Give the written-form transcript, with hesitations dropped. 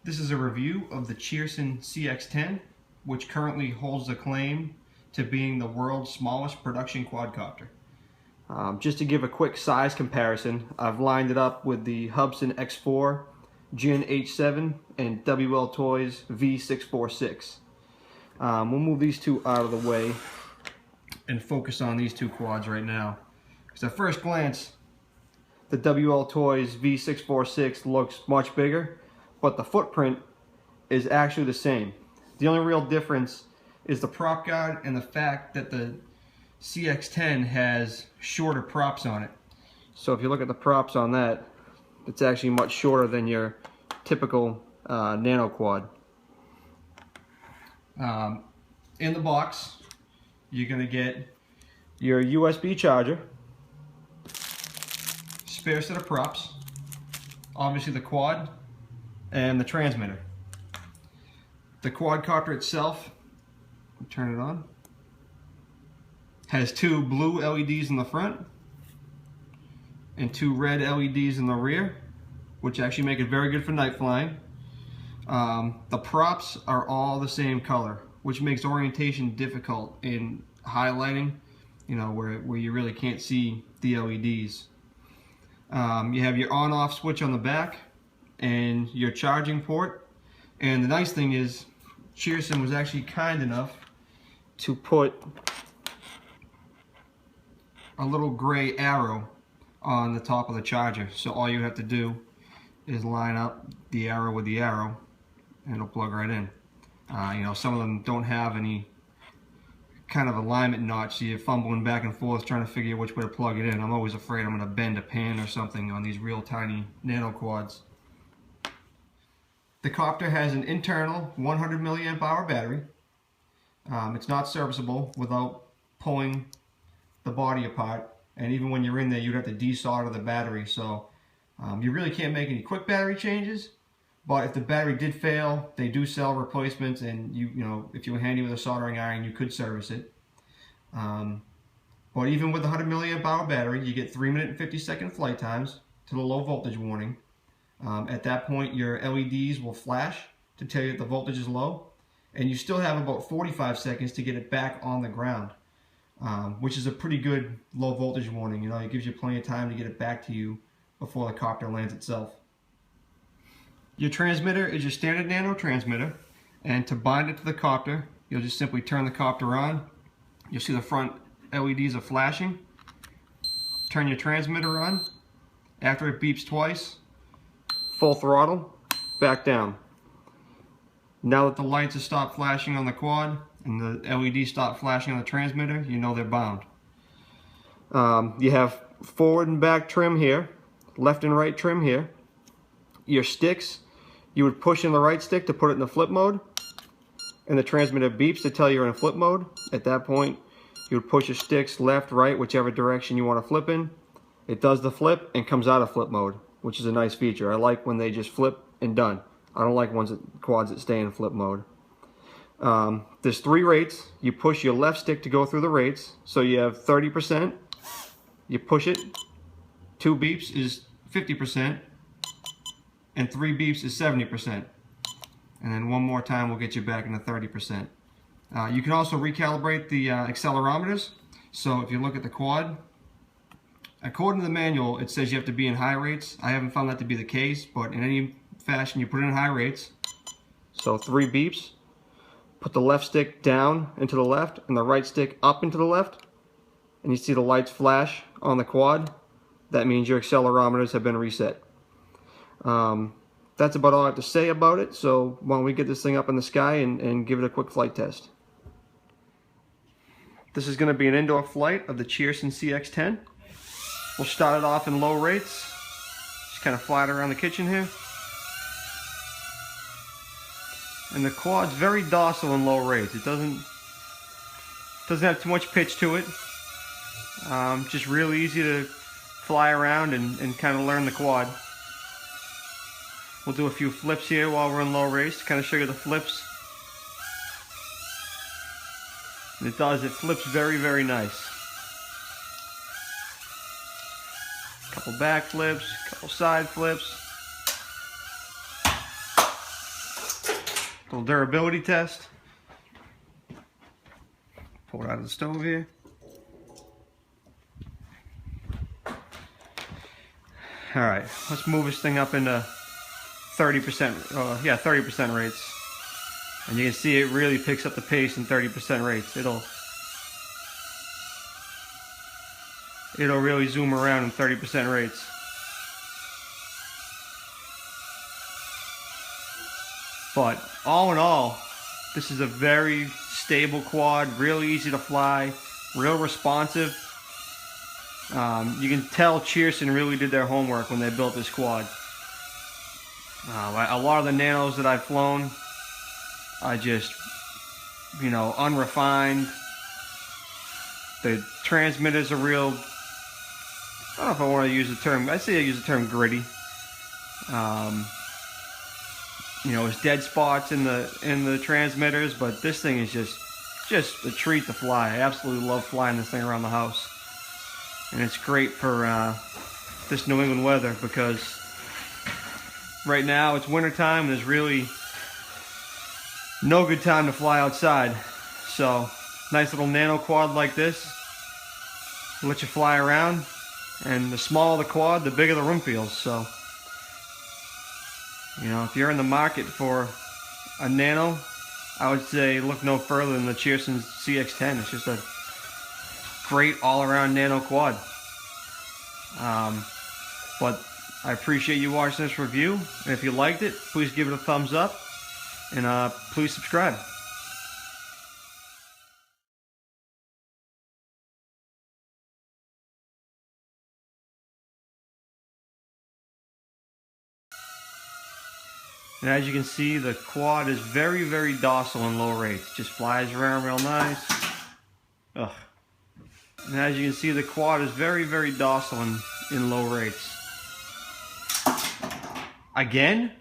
This is a review of the Cheerson CX-10, which currently holds the claim to being the world's smallest production quadcopter. Just to give a quick size comparison, I've lined it up with the Hubsan X4, Jin H7, and WL Toys V646. We'll move these two out of the way and focus on these two quads right now. Because at first glance, the WL Toys V646 looks much bigger, but the footprint is actually the same. The only real difference is the prop guard and the fact that the CX-10 has shorter props on it. So if you look at the props on that, it's actually much shorter than your typical nano quad. In the box, you're going to get your USB charger, spare set of props, obviously the quad, and the transmitter. The quadcopter itself, turn it on, has two blue LEDs in the front and two red LEDs in the rear, which actually make it very good for night flying. The props are all the same color, which makes orientation difficult in highlighting, you know, where you really can't see the LEDs. You have your on-off switch on the back and your charging port. And the nice thing is, Cheerson was actually kind enough to put a little gray arrow on the top of the charger. So all you have to do is line up the arrow with the arrow and it'll plug right in. You know, some of them don't have any kind of alignment notch, so you're fumbling back and forth trying to figure out which way to plug it in. I'm always afraid I'm going to bend a pan or something on these real tiny nano quads. The copter has an internal 100 milliamp hour battery. It's not serviceable without pulling the body apart, and even when you're in there you'd have to desolder the battery, so you really can't make any quick battery changes. But if the battery did fail, they do sell replacements, and you know, if you were handy with a soldering iron, you could service it. But even with the 100 milliamp hour battery, you get 3-minute and 50-second flight times to the low voltage warning. At that point, your LEDs will flash to tell you that the voltage is low, and you still have about 45 seconds to get it back on the ground, which is a pretty good low voltage warning. You know, it gives you plenty of time to get it back to you before the copter lands itself. Your transmitter is your standard nano transmitter, and to bind it to the copter, you'll just simply turn the copter on. You'll see the front LEDs are flashing. Turn your transmitter on. After it beeps twice, full throttle, back down. Now that the lights have stopped flashing on the quad and the LEDs stop flashing on the transmitter, you know they're bound. You have forward and back trim here, left and right trim here. Your sticks, you would push in the right stick to put it in the flip mode, and the transmitter beeps to tell you you're in flip mode. At that point, you would push your sticks left, right, whichever direction you want to flip in. It does the flip and comes out of flip mode, which is a nice feature. I like when they just flip and done. I don't like quads that stay in flip mode. There's 3 rates. You push your left stick to go through the rates. So you have 30%. You push it. 2 beeps is 50%. And 3 beeps is 70%. And then one more time will get you back into 30%. You can also recalibrate the accelerometers. So if you look at the quad, according to the manual, it says you have to be in high rates. I haven't found that to be the case, but in any fashion, you put it in high rates. So 3 beeps. Put the left stick down into the left and the right stick up into the left. And you see the lights flash on the quad. That means your accelerometers have been reset. That's about all I have to say about it. So why don't we get this thing up in the sky and give it a quick flight test. This is going to be an indoor flight of the Cheerson CX-10. We'll start it off in low rates. Just kind of fly it around the kitchen here. And the quad's very docile in low rates. It doesn't have too much pitch to it. Just really easy to fly around and kind of learn the quad. We'll do a few flips here while we're in low rates to kind of show you the flips. And it flips very, very nice. Couple back flips, couple side flips. Little durability test. Pull it out of the stove here. Alright, let's move this thing up into 30%, 30% rates. And you can see it really picks up the pace in 30% rates. It'll really zoom around in 30% rates. But all in all, this is a very stable quad, real easy to fly, real responsive. You can tell Cheerson really did their homework when they built this quad. A lot of the nanos that I've flown are just, you know, unrefined. The transmitters are real, I don't know if I want to use the term, I say I use the term gritty. You know, it's dead spots in the transmitters, but this thing is just a treat to fly. I absolutely love flying this thing around the house. And it's great for this New England weather, because right now it's winter time and there's really no good time to fly outside. So nice little nano quad like this will let you fly around, and the smaller the quad, the bigger the room feels. So, you know, if you're in the market for a nano, I would say look no further than the Cheerson CX-10. It's just a great all-around nano quad. But I appreciate you watching this review, and if you liked it, please give it a thumbs up, and please subscribe. And as you can see, the quad is very, very docile in low rates. Just flies around real nice. Ugh. And as you can see, the quad is very, very docile in low rates. Again?